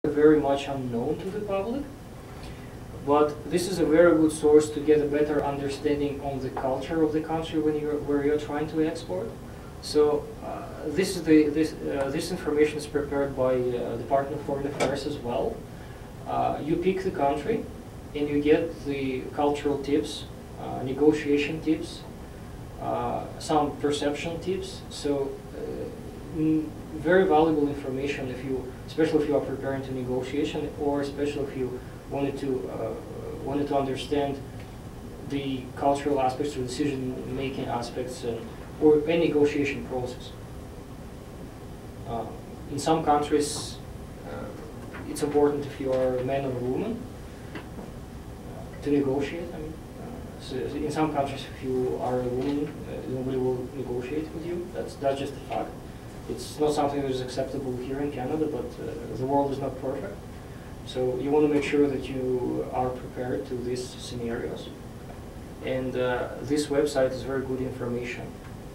very much unknown to the public, but this is a very good source to get a better understanding on the culture of the country where you're trying to export. So this information is prepared by Department of Foreign Affairs as well. You pick the country, and you get the cultural tips, negotiation tips, some perception tips. So very valuable information especially if you are preparing to negotiation, or especially if you wanted to understand the cultural aspects or decision-making aspects or any negotiation process. In some countries, it's important if you are a man or a woman to negotiate. I mean, so in some countries, if you are a woman, nobody will negotiate with you. That's just a fact. It's not something that is acceptable here in Canada, but the world is not perfect. So you want to make sure that you are prepared to these scenarios. And this website is very good information,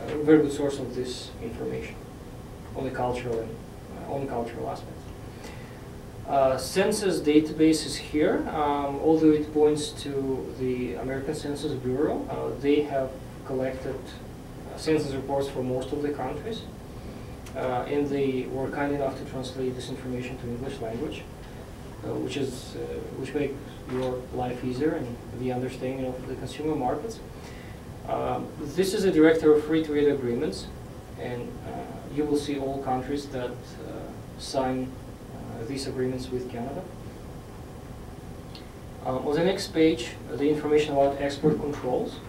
a very good source of this information on the cultural aspects. Census Database is here, although it points to the American Census Bureau. They have collected census reports for most of the countries, and they were kind enough to translate this information to English language, which makes your life easier and the understanding of the consumer markets. This is a directory of free trade agreements, and you will see all countries that sign these agreements with Canada. On the next page, the information about export controls.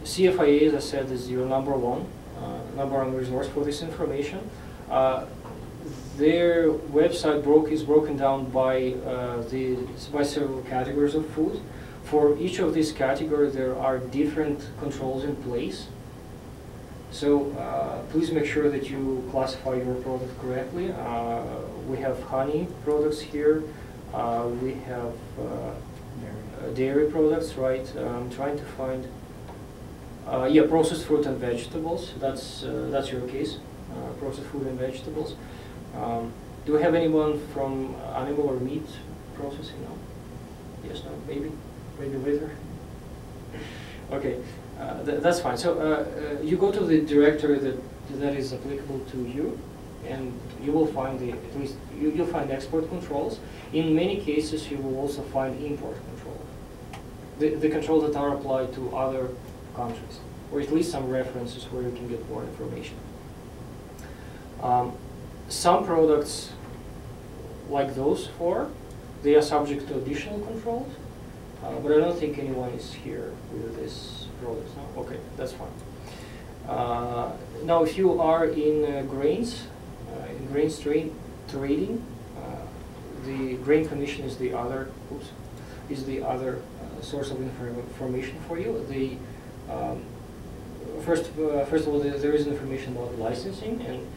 CFIA, as I said, is your number one resource for this information. Their website is broken down by several categories of food. For each of these categories, there are different controls in place. So please make sure that you classify your product correctly. We have honey products here. We have dairy products, right? I'm trying to find. Yeah, processed fruit and vegetables. That's your case. Processed food and vegetables. Do we have anyone from animal or meat processing? No. Yes, no, maybe later. Okay, that's fine. So you go to the directory that is applicable to you, and you will find you'll find export controls. In many cases, you will also find import controls, the controls that are applied to other countries, or at least some references where you can get more information. Some products, like those four, they are subject to additional controls, but I don't think anyone is here with this product. No? Okay, that's fine. Now, if you are in grains trading, the Grain Commission is the other source of information for you. First of all, there is information about licensing, and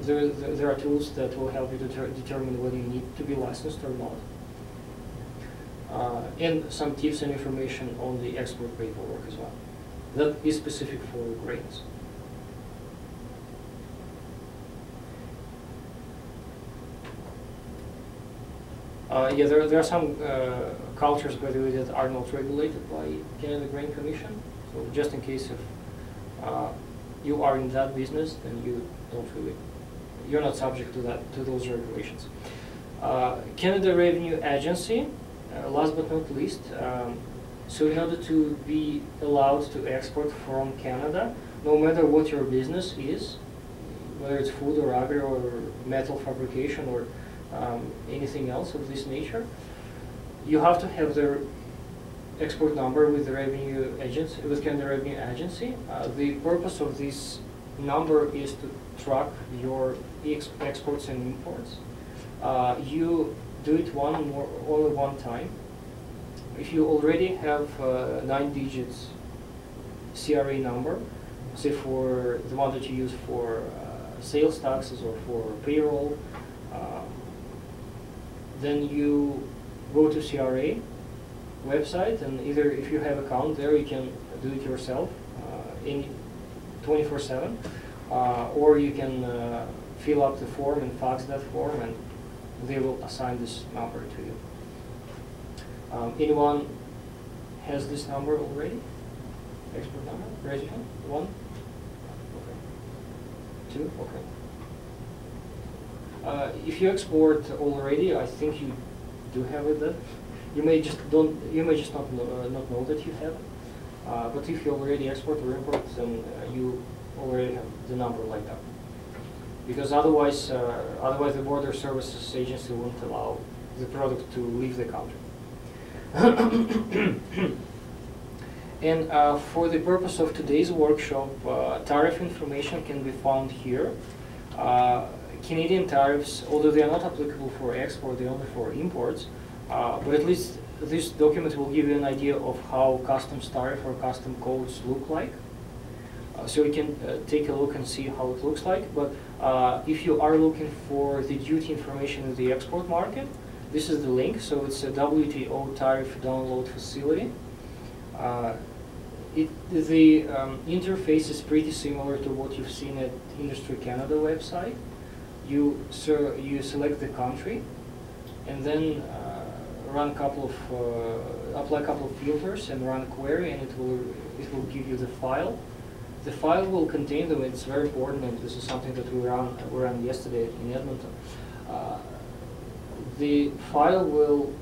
there are tools that will help you determine whether you need to be licensed or not. And some tips and information on the export paperwork as well. That is specific for grains. Yeah, there are some cultures, by the way, that are not regulated by Canada Grain Commission. So just in case if you are in that business, then you're not subject to those regulations. Canada Revenue Agency, last but not least. So in order to be allowed to export from Canada, no matter what your business is, whether it's food or agri or metal fabrication or anything else of this nature, you have to have the export number with the revenue agency, with Canada Revenue Agency. The purpose of this number is to track your exports and imports. You do it only one time. If you already have 9 digits CRA number, say for the one that you use for sales taxes or for payroll, then you go to CRA website, and either if you have account there, you can do it yourself in 24/7, or you can fill up the form and fax that form, and they will assign this number to you. Anyone has this number already? Export number? Raise your hand. 1? Okay. 2? Okay. If you export already, I think you do have it there. You may just not know that you have it. But if you already export or import, then you already have the number like that. Because otherwise the Border Services Agency won't allow the product to leave the country. And for the purpose of today's workshop, tariff information can be found here. Canadian tariffs, although they are not applicable for export, they're only for imports, but at least this document will give you an idea of how customs tariff or custom codes look like. So you can take a look and see how it looks like. But if you are looking for the duty information in the export market, this is the link. So it's a WTO tariff download facility. The interface is pretty similar to what you've seen at Industry Canada website. You select the country, and then apply a couple of filters and run a query, and it will give you the file. The file will contain them. It's very important, and this is something that we ran yesterday in Edmonton. The file will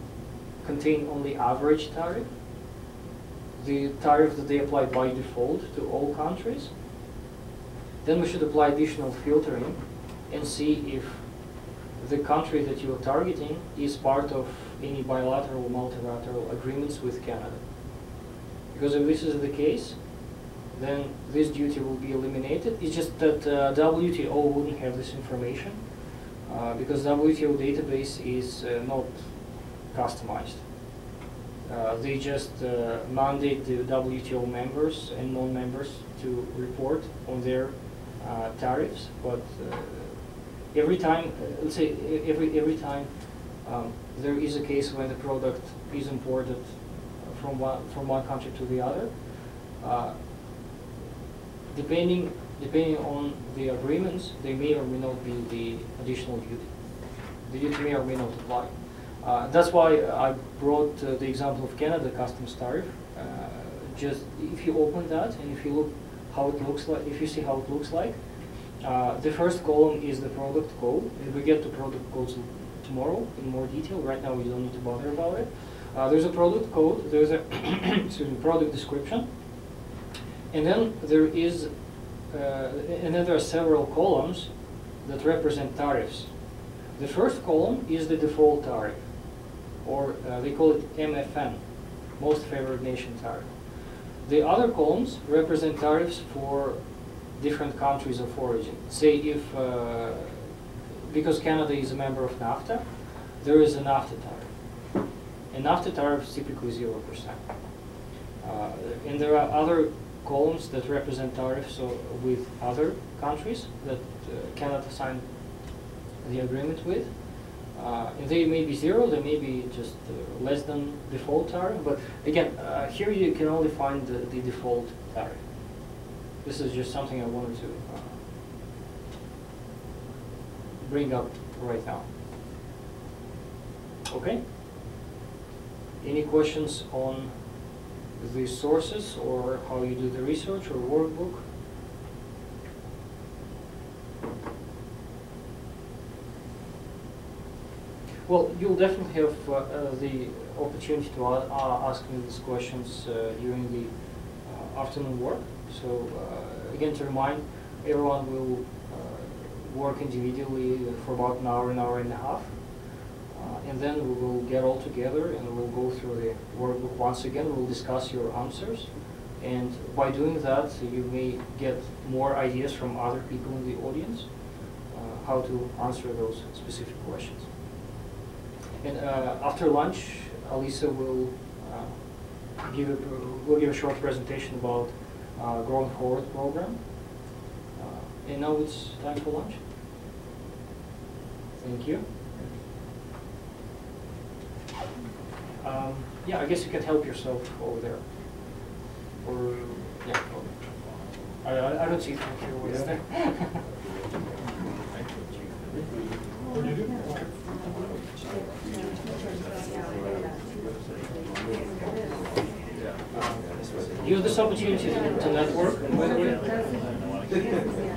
contain only average tariff, the tariff that they apply by default to all countries. Then we should apply additional filtering and see if the country that you are targeting is part of any bilateral or multilateral agreements with Canada. Because if this is the case, then this duty will be eliminated. It's just that WTO wouldn't have this information because WTO database is not customized. They just mandate the WTO members and non-members to report on their tariffs, but every time, let's say every time there is a case when the product is imported from one country to the other, depending on the agreements, there may or may not be the additional duty. The duty may or may not apply. That's why I brought the example of Canada customs tariff. Just if you open that and if you look how it looks like, if you see how it looks like, the first column is the product code, and we get to product codes tomorrow in more detail. Right now we don't need to bother about it. There's a product code, there's a product description, and then there are several columns that represent tariffs. The first column is the default tariff, or they call it MFN, Most Favored Nation tariff. The other columns represent tariffs for different countries of origin. Say if, because Canada is a member of NAFTA, there is a NAFTA tariff. And NAFTA tariff is typically 0%. And there are other columns that represent tariffs with other countries that Canada signed the agreement with. And they may be 0, they may be just less than default tariff, but again, here you can only find the default tariff. This is just something I wanted to bring up right now. Okay? Any questions on the sources or how you do the research or workbook? Well, you'll definitely have the opportunity to ask me these questions during the afternoon work. So again, to remind, everyone will work individually for about an hour and a half. And then we will get all together and we'll go through the workbook once again. We'll discuss your answers. And by doing that, you may get more ideas from other people in the audience how to answer those specific questions. And after lunch, Alisa will give a short presentation about Growing Forward program. And now it's time for lunch. Thank you. Yeah, I guess you can help yourself over there. Or yeah, I don't see it from here. What's there? use this opportunity to network, by the way.